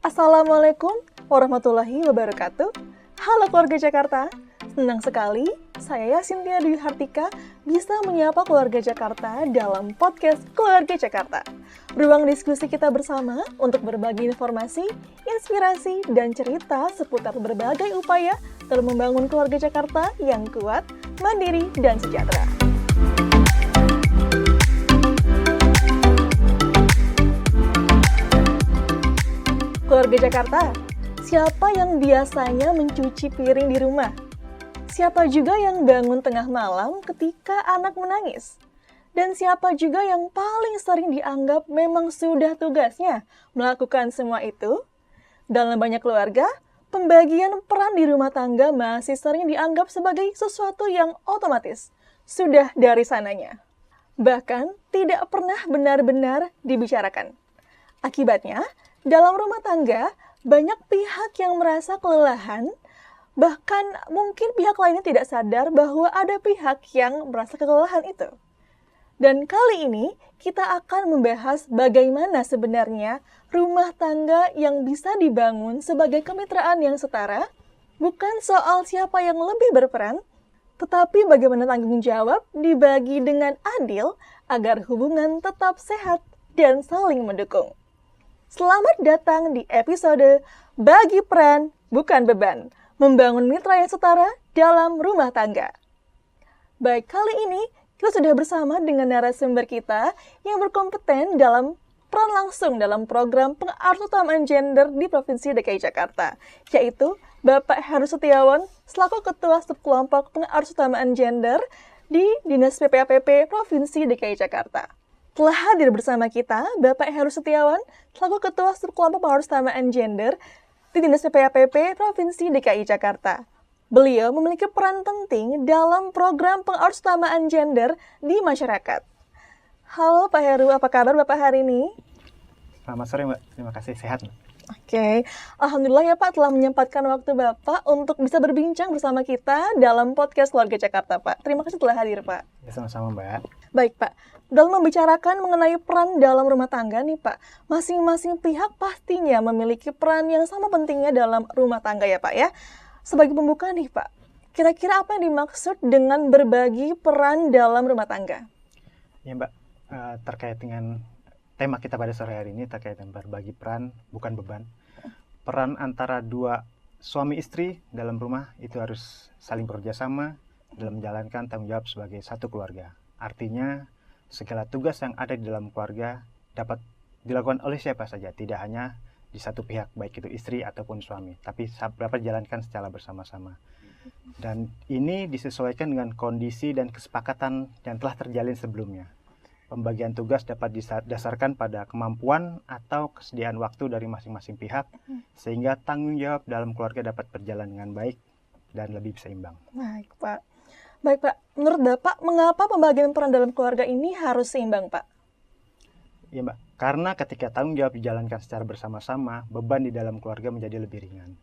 Assalamualaikum warahmatullahi wabarakatuh. Halo keluarga Jakarta, senang sekali saya Cynthia Dwi Hartika bisa menyapa keluarga Jakarta dalam podcast Keluarga Jakarta. Ruang diskusi kita bersama untuk berbagi informasi, inspirasi, dan cerita seputar berbagai upaya dalam membangun keluarga Jakarta yang kuat, mandiri, dan sejahtera. Keluarga Jakarta, siapa yang biasanya mencuci piring di rumah? Siapa juga yang bangun tengah malam ketika anak menangis? Dan siapa juga yang paling sering dianggap memang sudah tugasnya melakukan semua itu? Dalam banyak keluarga, pembagian peran di rumah tangga masih sering dianggap sebagai sesuatu yang otomatis, sudah dari sananya. Bahkan tidak pernah benar-benar dibicarakan. Akibatnya, dalam rumah tangga, banyak pihak yang merasa kelelahan, bahkan mungkin pihak lainnya tidak sadar bahwa ada pihak yang merasa kelelahan itu. Dan kali ini, kita akan membahas bagaimana sebenarnya rumah tangga yang bisa dibangun sebagai kemitraan yang setara, bukan soal siapa yang lebih berperan, tetapi bagaimana tanggung jawab dibagi dengan adil agar hubungan tetap sehat dan saling mendukung. Selamat datang di episode Bagi Peran Bukan Beban, membangun mitra yang setara dalam rumah tangga. Baik, kali ini kita sudah bersama dengan narasumber kita yang berkompeten dalam peran langsung dalam program pengarus utamaan gender di Provinsi DKI Jakarta, yaitu Bapak Heru Setiawan selaku Ketua Subkelompok Pengarus Utamaan Gender di Dinas PPAPP Provinsi DKI Jakarta. Telah hadir bersama kita Bapak Heru Setiawan selaku Ketua Subkelompok Pengarus Utamaan Gender di Dinas PPAPP Provinsi DKI Jakarta. Beliau memiliki peran penting dalam program pengarus utamaan gender di masyarakat. Halo Pak Heru, apa kabar Bapak hari ini? Selamat sore Mbak, terima kasih, sehat Mbak. Oke, Alhamdulillah ya Pak telah menyempatkan waktu Bapak untuk bisa berbincang bersama kita dalam podcast Keluarga Jakarta Pak. Terima kasih telah hadir Pak. Ya, sama-sama Mbak. Baik Pak, dalam membicarakan mengenai peran dalam rumah tangga nih Pak, masing-masing pihak pastinya memiliki peran yang sama pentingnya dalam rumah tangga ya Pak ya. Sebagai pembuka nih Pak, kira-kira apa yang dimaksud dengan berbagi peran dalam rumah tangga? Ya Mbak, terkait dengan tema kita pada sore hari ini terkait dengan berbagi peran bukan beban. Peran antara dua suami istri dalam rumah itu harus saling bekerja sama dalam menjalankan tanggung jawab sebagai satu keluarga. Artinya segala tugas yang ada di dalam keluarga dapat dilakukan oleh siapa saja, tidak hanya di satu pihak, baik itu istri ataupun suami, tapi dapat dijalankan secara bersama-sama. Dan ini disesuaikan dengan kondisi dan kesepakatan yang telah terjalin sebelumnya. Pembagian tugas dapat didasarkan pada kemampuan atau kesediaan waktu dari masing-masing pihak, sehingga tanggung jawab dalam keluarga dapat berjalan dengan baik dan lebih seimbang. Baik Pak. Baik Pak, menurut Bapak, mengapa pembagian peran dalam keluarga ini harus seimbang Pak? Ya Mbak, karena ketika tanggung jawab dijalankan secara bersama-sama, beban di dalam keluarga menjadi lebih ringan.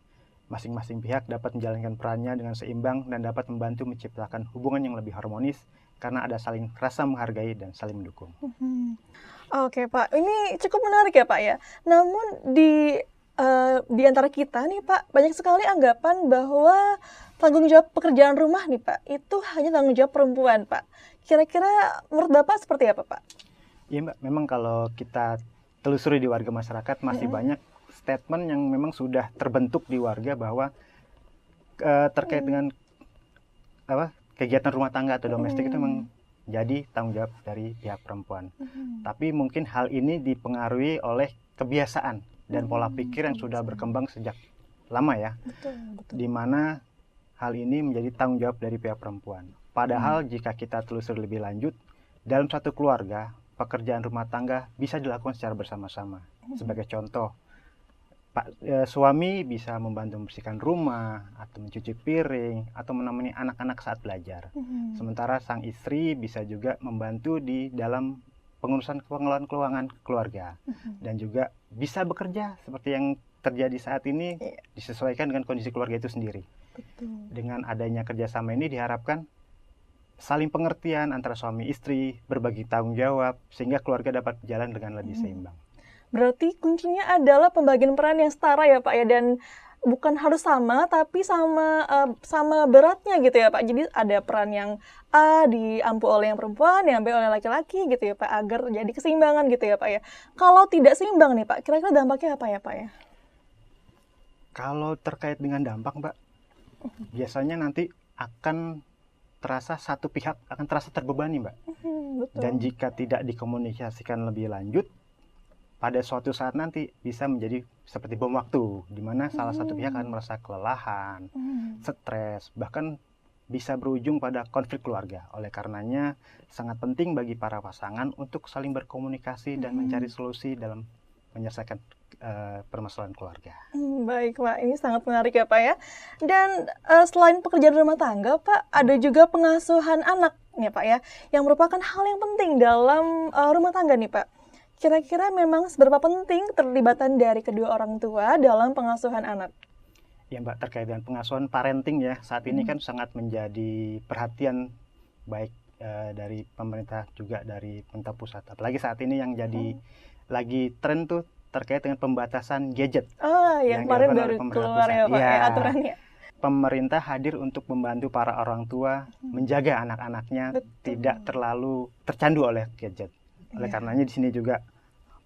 Masing-masing pihak dapat menjalankan perannya dengan seimbang dan dapat membantu menciptakan hubungan yang lebih harmonis karena ada saling rasa menghargai dan saling mendukung. Oke Pak, ini cukup menarik ya Pak ya. Namun di antara kita nih Pak, banyak sekali anggapan bahwa tanggung jawab pekerjaan rumah nih Pak, itu hanya tanggung jawab perempuan Pak. Kira-kira menurut Bapak seperti apa Pak? Iya Mbak, memang kalau kita telusuri di warga masyarakat masih banyak statement yang memang sudah terbentuk di warga bahwa terkait dengan kegiatan rumah tangga atau domestik itu memang jadi tanggung jawab dari pihak perempuan. Tapi mungkin hal ini dipengaruhi oleh kebiasaan dan pola pikir yang sudah berkembang sejak lama ya. Betul. Di mana hal ini menjadi tanggung jawab dari pihak perempuan. Padahal jika kita telusuri lebih lanjut, dalam satu keluarga, pekerjaan rumah tangga bisa dilakukan secara bersama-sama. Sebagai contoh, suami bisa membantu membersihkan rumah, atau mencuci piring, atau menemani anak-anak saat belajar. Sementara sang istri bisa juga membantu di dalam pengelolaan keuangan keluarga. Dan juga bisa bekerja seperti yang terjadi saat ini, disesuaikan dengan kondisi keluarga itu sendiri. Betul. Dengan adanya kerjasama ini diharapkan saling pengertian antara suami istri, berbagi tanggung jawab, sehingga keluarga dapat berjalan dengan lebih seimbang. Berarti kuncinya adalah pembagian peran yang setara ya Pak ya, dan bukan harus sama, tapi sama beratnya gitu ya Pak. Jadi ada peran yang A diampu oleh yang perempuan, yang B oleh laki-laki gitu ya Pak, agar jadi keseimbangan gitu ya Pak ya. Kalau tidak seimbang nih Pak, kira-kira dampaknya apa ya Pak ya? Kalau terkait dengan dampak, Mbak, biasanya nanti akan terasa satu pihak akan terasa terbebani, Mbak. Betul. Dan jika tidak dikomunikasikan lebih lanjut, pada suatu saat nanti bisa menjadi seperti bom waktu, di mana salah satu pihak akan merasa kelelahan, stres, bahkan bisa berujung pada konflik keluarga. Oleh karenanya, sangat penting bagi para pasangan untuk saling berkomunikasi dan mencari solusi dalam menyelesaikan permasalahan keluarga. Baik Pak, ini sangat menarik ya Pak ya. Dan selain pekerjaan rumah tangga Pak, ada juga pengasuhan anak nih Pak ya, yang merupakan hal yang penting dalam rumah tangga nih Pak. Kira-kira memang seberapa penting keterlibatan dari kedua orang tua dalam pengasuhan anak? Ya Mbak, terkait dengan pengasuhan parenting ya, saat ini kan sangat menjadi perhatian baik dari pemerintah juga dari pemerintah pusat. Apalagi saat ini yang jadi lagi tren tuh terkait dengan pembatasan gadget. Oh, yang kemarin dilakukan baru oleh pemerintah keluar ya pusat. Pak Ya. ya aturannya. Pemerintah hadir untuk membantu para orang tua menjaga anak-anaknya Betul. tidak terlalu tercandu oleh gadget. Oleh karenanya di sini juga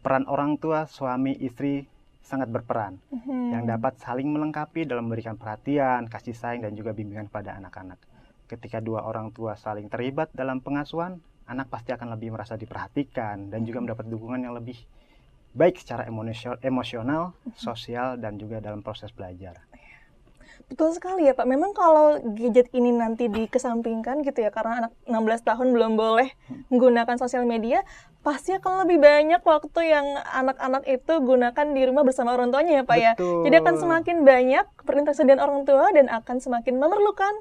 peran orang tua, suami, istri sangat berperan yang dapat saling melengkapi dalam memberikan perhatian, kasih sayang dan juga bimbingan pada anak-anak. Ketika dua orang tua saling terlibat dalam pengasuhan, anak pasti akan lebih merasa diperhatikan dan juga mendapat dukungan yang lebih baik secara emosional, sosial dan juga dalam proses belajar. Betul sekali ya Pak. Memang kalau gadget ini nanti dikesampingkan gitu ya, karena anak 16 tahun belum boleh menggunakan sosial media, pasti akan lebih banyak waktu yang anak-anak itu gunakan di rumah bersama orang tuanya ya Pak ya. Betul. Jadi akan semakin banyak berinteraksi dengan orang tua dan akan semakin memerlukan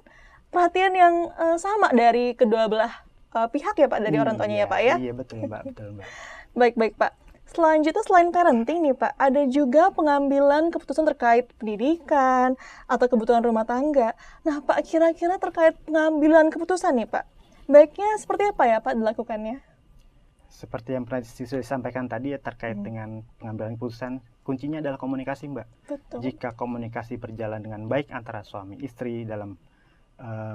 perhatian yang sama dari kedua belah pihak ya Pak, dari orang tuanya ya Pak ya. Iya betul Mbak, betul Mbak. Baik Pak. Selanjutnya selain parenting nih Pak, ada juga pengambilan keputusan terkait pendidikan atau kebutuhan rumah tangga. Nah Pak, kira-kira terkait pengambilan keputusan nih Pak, baiknya seperti apa ya Pak dilakukannya? Seperti yang pernah disampaikan tadi ya terkait dengan pengambilan keputusan, kuncinya adalah komunikasi Mbak. Betul. Jika komunikasi berjalan dengan baik antara suami istri dalam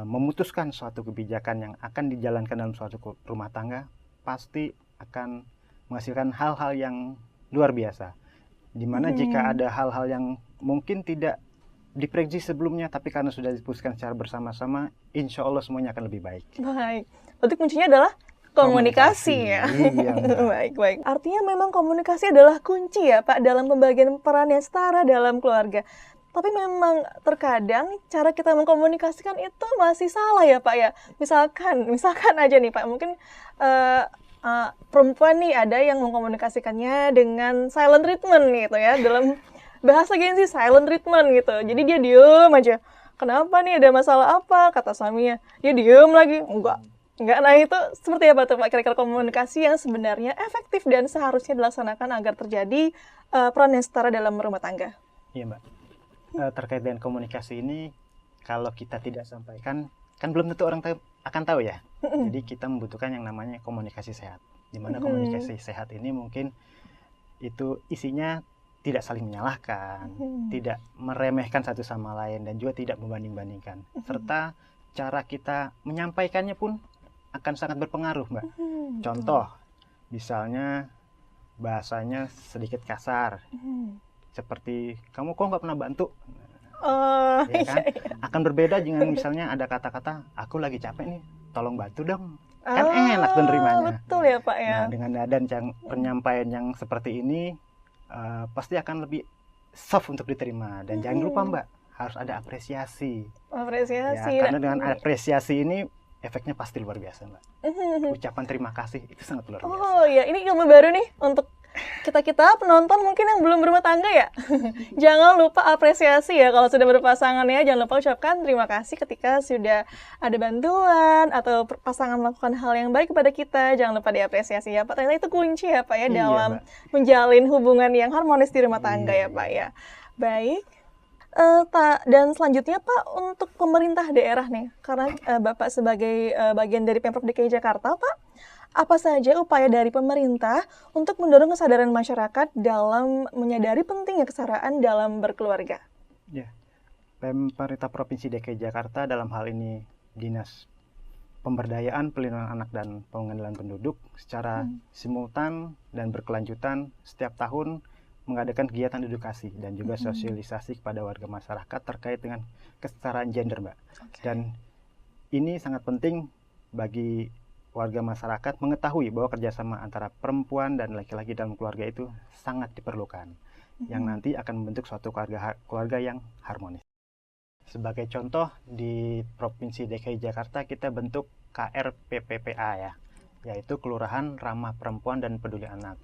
memutuskan suatu kebijakan yang akan dijalankan dalam suatu rumah tangga, pasti akan menghasilkan hal-hal yang luar biasa. Dimana jika ada hal-hal yang mungkin tidak diprediksi sebelumnya, tapi karena sudah diputuskan secara bersama-sama, insya Allah semuanya akan lebih baik. Baik, berarti kuncinya adalah komunikasi ya. Iya, Mbak. Baik. Artinya memang komunikasi adalah kunci ya Pak dalam pembagian peran yang setara dalam keluarga. Tapi memang terkadang cara kita mengkomunikasikan itu masih salah ya Pak ya. Misalkan aja nih Pak, mungkin perempuan nih ada yang mengkomunikasikannya dengan silent treatment gitu ya, dalam bahasa Gen Z silent treatment gitu. Jadi dia diem aja. Kenapa nih, ada masalah apa? Kata suaminya. Dia diem lagi. Enggak. Nah itu seperti apa tuh Pak kira-kira komunikasi yang sebenarnya efektif dan seharusnya dilaksanakan agar terjadi peran yang setara dalam rumah tangga? Iya Mbak. Terkait dengan komunikasi ini, kalau kita tidak sampaikan, kan belum tentu orang akan tahu ya. Jadi kita membutuhkan yang namanya komunikasi sehat. Di mana komunikasi sehat ini mungkin itu isinya tidak saling menyalahkan, tidak meremehkan satu sama lain, dan juga tidak membanding-bandingkan. Serta cara kita menyampaikannya pun akan sangat berpengaruh, Mbak. Contoh, misalnya bahasanya sedikit kasar, seperti kamu kok nggak pernah bantu, ya kan? Akan berbeda dengan misalnya ada kata-kata aku lagi capek nih, tolong bantu dong. Kan enak tuh nerimanya. Betul ya Pak ya. Nah, dengan nada dan penyampaian yang seperti ini pasti akan lebih soft untuk diterima. Dan jangan lupa Mbak, harus ada apresiasi. Apresiasi. Ya, karena dengan apresiasi ini efeknya pasti luar biasa Mbak. Ucapan terima kasih itu sangat luar biasa. Oh ya, ini ilmu baru nih untuk kita penonton mungkin yang belum berumah tangga ya. Jangan lupa apresiasi ya kalau sudah berpasangan ya. Jangan lupa ucapkan terima kasih ketika sudah ada bantuan atau pasangan melakukan hal yang baik kepada kita. Jangan lupa diapresiasi ya Pak. Ternyata itu kunci ya Pak ya dalam menjalin hubungan yang harmonis di rumah tangga ya Pak ya. Baik. Dan selanjutnya Pak, untuk pemerintah daerah nih, karena Bapak sebagai bagian dari Pemprov DKI Jakarta Pak, apa saja upaya dari pemerintah untuk mendorong kesadaran masyarakat dalam menyadari pentingnya kesetaraan dalam berkeluarga? Ya, pemerintah Provinsi DKI Jakarta dalam hal ini Dinas Pemberdayaan Pelindungan Anak dan Pengendalian Penduduk secara simultan dan berkelanjutan setiap tahun mengadakan kegiatan edukasi dan juga sosialisasi kepada warga masyarakat terkait dengan kesetaraan gender, Mbak. Dan ini sangat penting bagi warga masyarakat mengetahui bahwa kerjasama antara perempuan dan laki-laki dalam keluarga itu sangat diperlukan, yang nanti akan membentuk suatu keluarga yang harmonis. Sebagai contoh, di Provinsi DKI Jakarta kita bentuk KRPPPA ya, yaitu Kelurahan Ramah Perempuan dan Peduli Anak.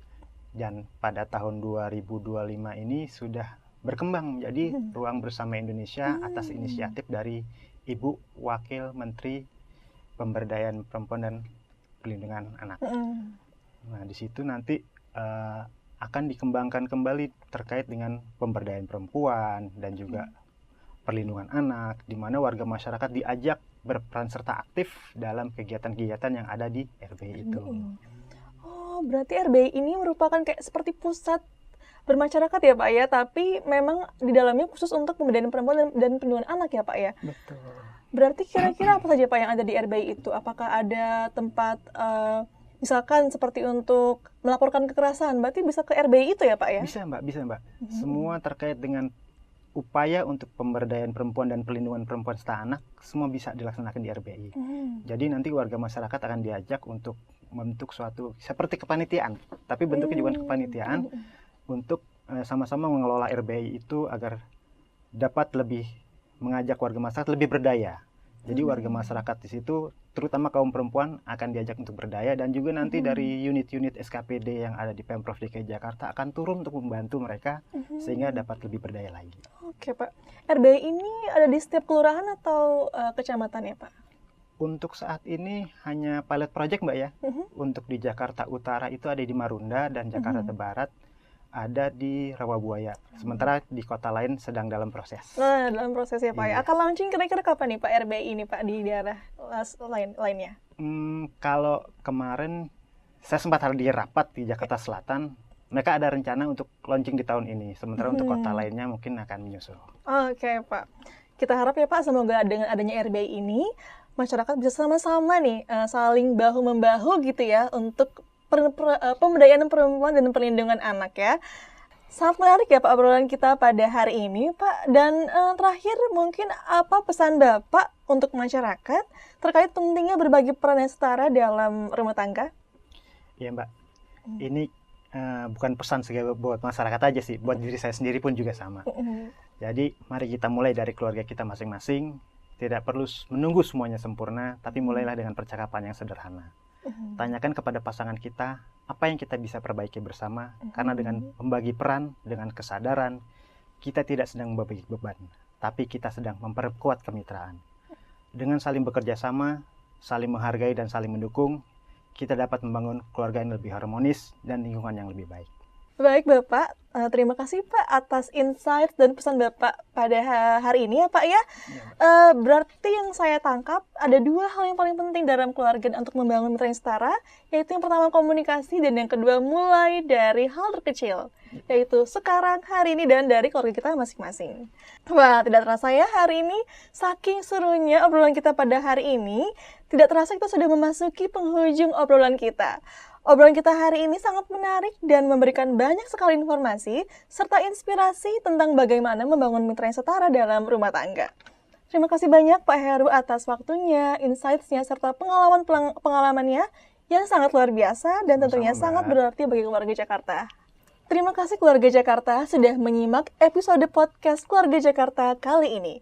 Dan pada tahun 2025 ini sudah berkembang menjadi Ruang Bersama Indonesia atas inisiatif dari Ibu Wakil Menteri Pemberdayaan Perempuan dan Pelindungan Anak. Nah, di situ nanti akan dikembangkan kembali terkait dengan pemberdayaan perempuan dan juga perlindungan anak, di mana warga masyarakat diajak berperan serta aktif dalam kegiatan-kegiatan yang ada di RBI itu. Oh, berarti RBI ini merupakan kayak seperti pusat bermasyarakat ya Pak ya, tapi memang di dalamnya khusus untuk pemberdayaan perempuan dan perlindungan anak ya Pak ya? Betul. Berarti kira-kira apa saja Pak yang ada di RBI itu? Apakah ada tempat, misalkan seperti untuk melaporkan kekerasan, berarti bisa ke RBI itu ya Pak ya? Bisa Mbak. Semua terkait dengan upaya untuk pemberdayaan perempuan dan perlindungan perempuan serta anak, semua bisa dilaksanakan di RBI. Jadi nanti warga masyarakat akan diajak untuk membentuk suatu seperti kepanitiaan, tapi bentuknya juga kepanitiaan untuk sama-sama mengelola RBI itu agar dapat lebih mengajak warga masyarakat lebih berdaya. Jadi warga masyarakat di situ, terutama kaum perempuan, akan diajak untuk berdaya, dan juga nanti dari unit-unit SKPD yang ada di Pemprov DKI Jakarta akan turun untuk membantu mereka sehingga dapat lebih berdaya lagi. Oke Pak, RBI ini ada di setiap kelurahan atau kecamatan ya Pak? Untuk saat ini hanya pilot project Mbak ya. Untuk di Jakarta Utara itu ada di Marunda dan Jakarta Barat ada di Rawabuaya. Sementara di kota lain sedang dalam proses. Nah, dalam proses ya Pak ya. Akan launching kira-kira kapan nih Pak RBI ini Pak di daerah lainnya? Kalau kemarin saya sempat ada di rapat di Jakarta Selatan, mereka ada rencana untuk launching di tahun ini. Sementara untuk kota lainnya mungkin akan menyusul. Oke Pak. Kita harap ya Pak, semoga dengan adanya RBI ini, masyarakat bisa sama-sama nih saling bahu-membahu gitu ya untuk pemberdayaan perempuan dan perlindungan anak ya. Sangat menarik ya Pak obrolan kita pada hari ini Pak. Dan terakhir mungkin apa pesan Bapak untuk masyarakat terkait pentingnya berbagi peran yang setara dalam rumah tangga? Iya Mbak, ini bukan pesan buat masyarakat aja sih, buat diri saya sendiri pun juga sama. Jadi mari kita mulai dari keluarga kita masing-masing. Tidak perlu menunggu semuanya sempurna, tapi mulailah dengan percakapan yang sederhana. Tanyakan kepada pasangan kita apa yang kita bisa perbaiki bersama, karena dengan membagi peran, dengan kesadaran, kita tidak sedang membagi beban, tapi kita sedang memperkuat kemitraan. Dengan saling bekerja sama, saling menghargai dan saling mendukung, kita dapat membangun keluarga yang lebih harmonis dan lingkungan yang lebih baik. Baik Bapak, terima kasih Pak atas insight dan pesan Bapak pada hari ini ya Pak ya. Berarti yang saya tangkap ada dua hal yang paling penting dalam keluarga untuk membangun mitra yang setara, yaitu yang pertama komunikasi dan yang kedua mulai dari hal terkecil, yaitu sekarang, hari ini, dan dari keluarga kita masing-masing. Wah, tidak terasa ya hari ini, saking serunya obrolan kita pada hari ini, tidak terasa kita sudah memasuki penghujung obrolan kita. Obrolan kita hari ini sangat menarik dan memberikan banyak sekali informasi serta inspirasi tentang bagaimana membangun mitra yang setara dalam rumah tangga. Terima kasih banyak Pak Heru atas waktunya, insights-nya, serta pengalamannya yang sangat luar biasa dan tentunya sangat berarti bagi keluarga Jakarta. Terima kasih keluarga Jakarta sudah menyimak episode podcast Keluarga Jakarta kali ini.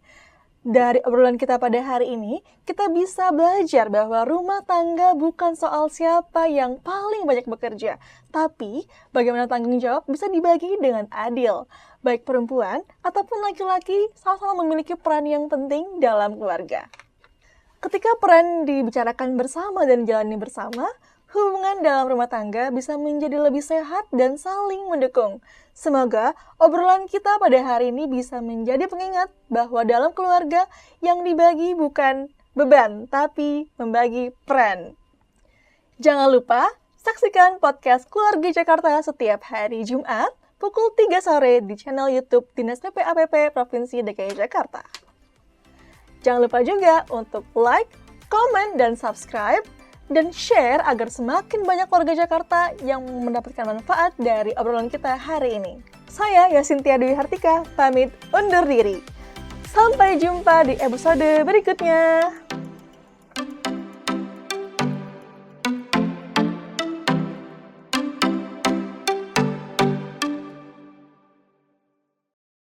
Dari obrolan kita pada hari ini, kita bisa belajar bahwa rumah tangga bukan soal siapa yang paling banyak bekerja, tapi bagaimana tanggung jawab bisa dibagi dengan adil. Baik perempuan ataupun laki-laki sama-sama memiliki peran yang penting dalam keluarga. Ketika peran dibicarakan bersama dan dijalani bersama, hubungan dalam rumah tangga bisa menjadi lebih sehat dan saling mendukung. Semoga obrolan kita pada hari ini bisa menjadi pengingat bahwa dalam keluarga yang dibagi bukan beban, tapi membagi peran. Jangan lupa saksikan podcast Keluarga Jakarta setiap hari Jumat pukul 3 sore di channel YouTube Dinas PPAPP Provinsi DKI Jakarta. Jangan lupa juga untuk like, komen, dan subscribe, dan share agar semakin banyak warga Jakarta yang mendapatkan manfaat dari obrolan kita hari ini. Saya Yasintia Dwi Hartika, pamit undur diri. Sampai jumpa di episode berikutnya.